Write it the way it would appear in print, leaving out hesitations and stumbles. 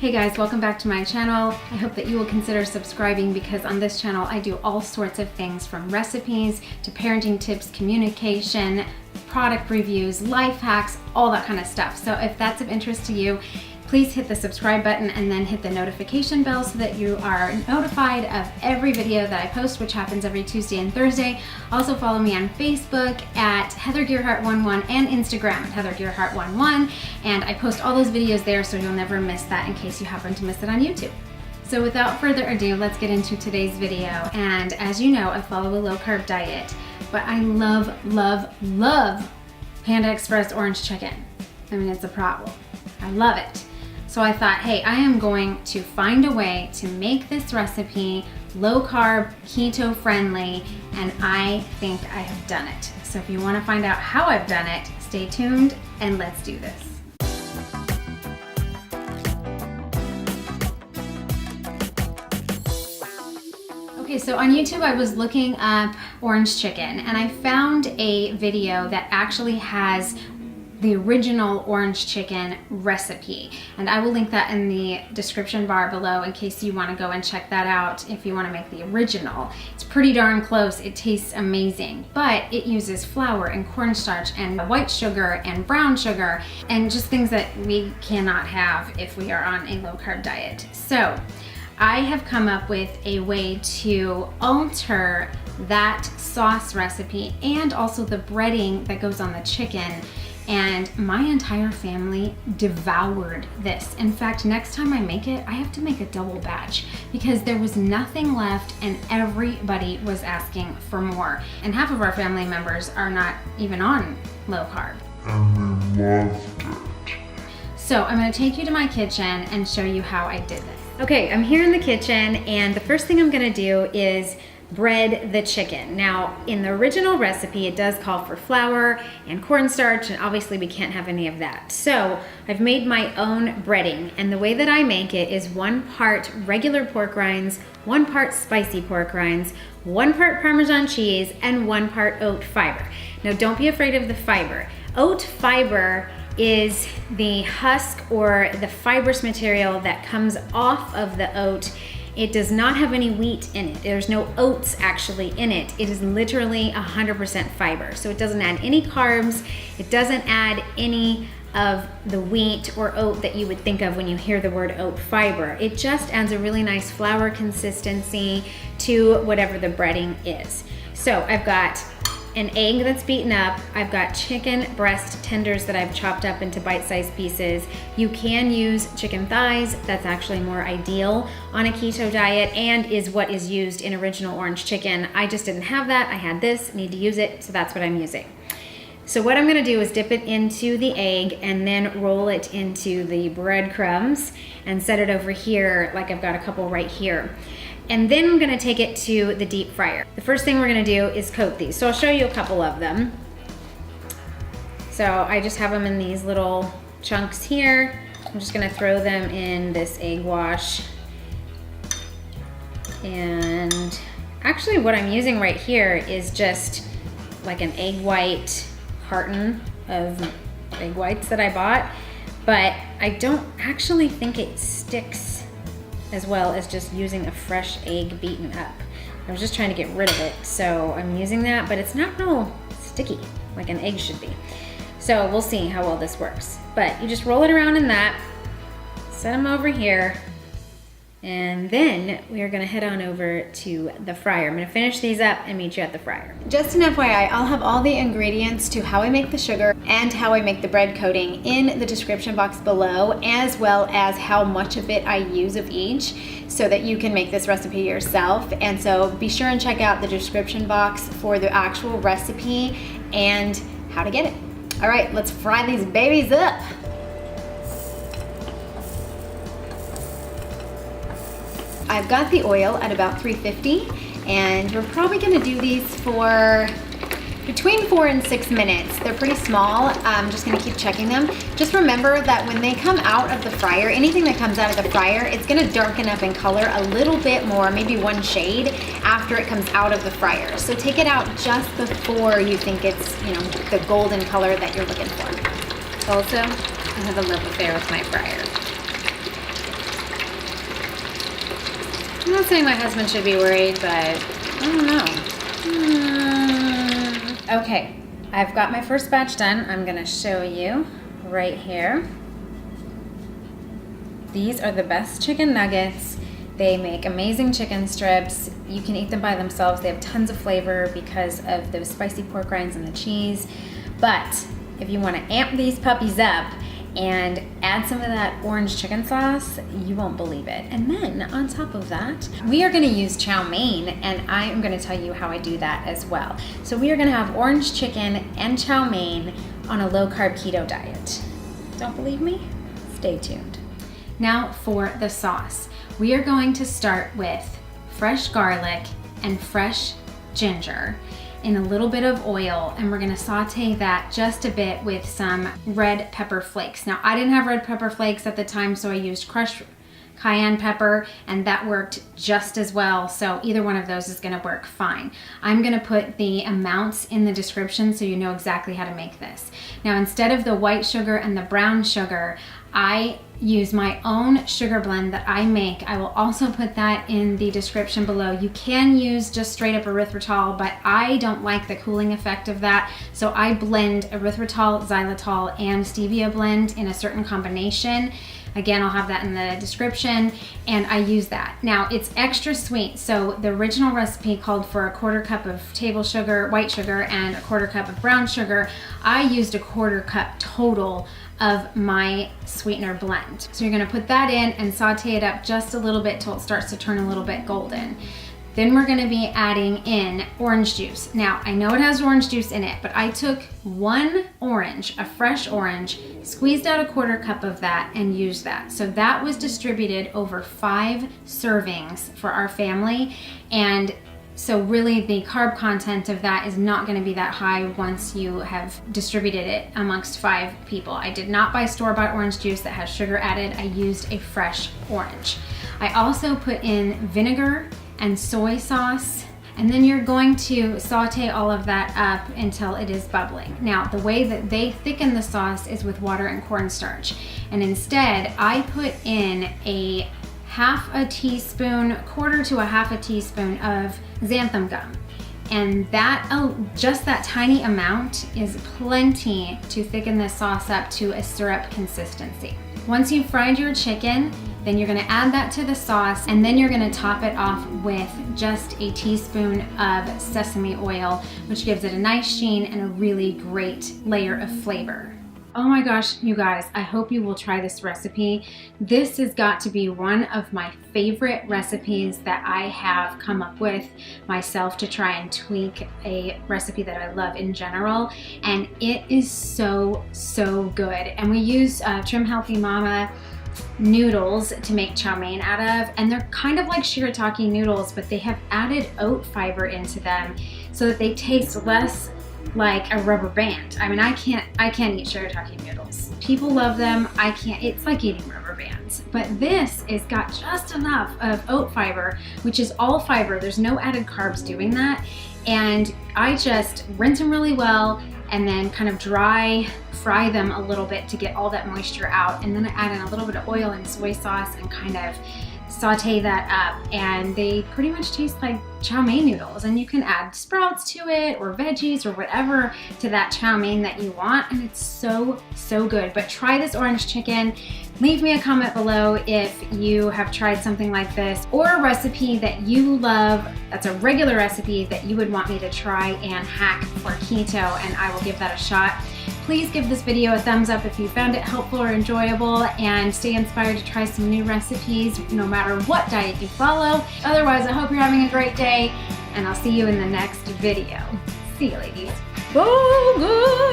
Hey guys, welcome back to my channel. I hope that you will consider subscribing because on this channel I do all sorts of things from recipes to parenting tips, communication, product reviews, life hacks, all that kind of stuff. So if that's of interest to you, please hit the subscribe button and then hit the notification bell so that you are notified of every video that I post, which happens every Tuesday and Thursday. Also follow me on Facebook at HeatherGearhart11 and Instagram at HeatherGearhart11, and I post all those videos there so you'll never miss that in case you happen to miss it on YouTube. So without further ado, let's get into today's video. And as you know, I follow a low carb diet, but I love Panda Express orange chicken. I mean, it's a problem. I love it. So I thought, hey, I am going to find a way to make this recipe low carb, keto friendly, and I think I have done it. So if you want to find out how I've done it, stay tuned and let's do this. Okay, so on YouTube I was looking up orange chicken and I found a video that actually has the original orange chicken recipe, and I will link that in the description bar below in case you want to go and check that out if you want to make the original. It's pretty darn close. It tastes amazing, but it uses flour and cornstarch and white sugar and brown sugar and just things that we cannot have if we are on a low carb diet. So I have come up with a way to alter that sauce recipe and also the breading that goes on the chicken, and my entire family devoured this. In fact, next time I make it, I have to make a double batch because there was nothing left and everybody was asking for more. And half of our family members are not even on low carb. And they loved it. So I'm gonna take you to my kitchen and show you how I did this. Okay, I'm here in the kitchen and the first thing I'm gonna do is bread the chicken. Now, in the original recipe, it does call for flour and cornstarch, and obviously we can't have any of that. So I've made my own breading, and the way that I make it is 1 part regular pork rinds, 1 part spicy pork rinds, 1 part Parmesan cheese, and 1 part oat fiber. Now, don't be afraid of the fiber. Oat fiber is the husk or the fibrous material that comes off of the oat. It does not have any wheat in it. There's no oats actually in it. It is literally 100% fiber. So it doesn't add any carbs. It doesn't add any of the wheat or oat that you would think of when you hear the word oat fiber. It just adds a really nice flour consistency to whatever the breading is. So I've got an egg that's beaten up. I've got chicken breast tenders that I've chopped up into bite-sized pieces. You can use chicken thighs. That's actually more ideal on a keto diet and is what is used in original orange chicken. I just didn't have that. I had this, need to use it, so that's what I'm using. So what I'm gonna do is dip it into the egg and then roll it into the breadcrumbs and set it over here, like I've got a couple right here. And then I'm gonna take it to the deep fryer. The first thing we're gonna do is coat these. So I'll show you a couple of them. So I just have them in these little chunks here. I'm just gonna throw them in this egg wash. And actually what I'm using right here is just like an egg white carton of egg whites that I bought, but I don't actually think it sticks as well as just using a fresh egg beaten up. I was just trying to get rid of it, so I'm using that, but it's not real sticky like an egg should be. So we'll see how well this works. But you just roll it around in that, set them over here, and then we are gonna head on over to the fryer. I'm gonna finish these up and meet you at the fryer. Just an FYI, I'll have all the ingredients to how I make the sugar and how I make the bread coating in the description box below, as well as how much of it I use of each so that you can make this recipe yourself. And so be sure and check out the description box for the actual recipe and how to get it. All right, let's fry these babies up. I've got the oil at about 350, and we're probably gonna do these for between 4 and 6 minutes. They're pretty small. I'm just gonna keep checking them. Just remember that when they come out of the fryer, anything that comes out of the fryer, it's gonna darken up in color a little bit more, maybe 1 shade after it comes out of the fryer. So take it out just before you think it's, you know, the golden color that you're looking for. Also, I have a love affair with my fryer. I'm not saying my husband should be worried, but I don't know. Okay, I've got my first batch done. I'm gonna show you right here. These are the best chicken nuggets. They make amazing chicken strips. You can eat them by themselves. They have tons of flavor because of those spicy pork rinds and the cheese. But if you want to amp these puppies up and add some of that orange chicken sauce, you won't believe it. And then on top of that, we are gonna use chow mein, and I am gonna tell you how I do that as well. So we are gonna have orange chicken and chow mein on a low carb keto diet. Don't believe me? Stay tuned. Now for the sauce. We are going to start with fresh garlic and fresh ginger in a little bit of oil, and we're gonna saute that just a bit with some red pepper flakes. Now, I didn't have red pepper flakes at the time, so I used crushed cayenne pepper, and that worked just as well. So either one of those is gonna work fine. I'm gonna put the amounts in the description so you know exactly how to make this. Now, instead of the white sugar and the brown sugar, I use my own sugar blend that I make. I will also put that in the description below. You can use just straight up erythritol, but I don't like the cooling effect of that. So I blend erythritol, xylitol, and stevia blend in a certain combination. Again, I'll have that in the description, and I use that. Now, it's extra sweet, so the original recipe called for a 1/4 cup of table sugar, white sugar, and a 1/4 cup of brown sugar. I used a 1/4 cup total of my sweetener blend. So you're gonna put that in and saute it up just a little bit till it starts to turn a little bit golden. Then we're gonna be adding in orange juice. Now, I know it has orange juice in it, but I took one orange, a fresh orange, squeezed out a 1/4 cup of that and used that. So that was distributed over 5 servings for our family. And so really the carb content of that is not gonna be that high once you have distributed it amongst 5 people. I did not buy store-bought orange juice that has sugar added. I used a fresh orange. I also put in vinegar and soy sauce, and then you're going to saute all of that up until it is bubbling. Now, the way that they thicken the sauce is with water and cornstarch. And instead, I put in a 1/2 a teaspoon, 1/4 to a 1/2 a teaspoon of xanthan gum. And that, just that tiny amount is plenty to thicken this sauce up to a syrup consistency. Once you've fried your chicken, then you're gonna add that to the sauce, and then you're gonna top it off with just a teaspoon of sesame oil, which gives it a nice sheen and a really great layer of flavor. Oh my gosh, you guys, I hope you will try this recipe. This has got to be one of my favorite recipes that I have come up with myself to try and tweak a recipe that I love in general. And it is so, so good. And we use Trim Healthy Mama noodles to make chow mein out of, and they're kind of like shirataki noodles, but they have added oat fiber into them so that they taste less like a rubber band. I mean, I can't eat shirataki noodles. People love them. I can't. It's like eating rubber bands. But this has got just enough of oat fiber, which is all fiber. There's no added carbs doing that. And I just rinse them really well and then kind of dry fry them a little bit to get all that moisture out. And then I add in a little bit of oil and soy sauce and kind of saute that up, and they pretty much taste like chow mein noodles. And you can add sprouts to it or veggies or whatever to that chow mein that you want, and it's so, so good. But try this orange chicken. Leave me a comment below if you have tried something like this, or a recipe that you love that's a regular recipe that you would want me to try and hack for keto, and I will give that a shot. Please give this video a thumbs up if you found it helpful or enjoyable, and stay inspired to try some new recipes no matter what diet you follow. Otherwise, I hope you're having a great day, and I'll see you in the next video. See you, ladies. Go good!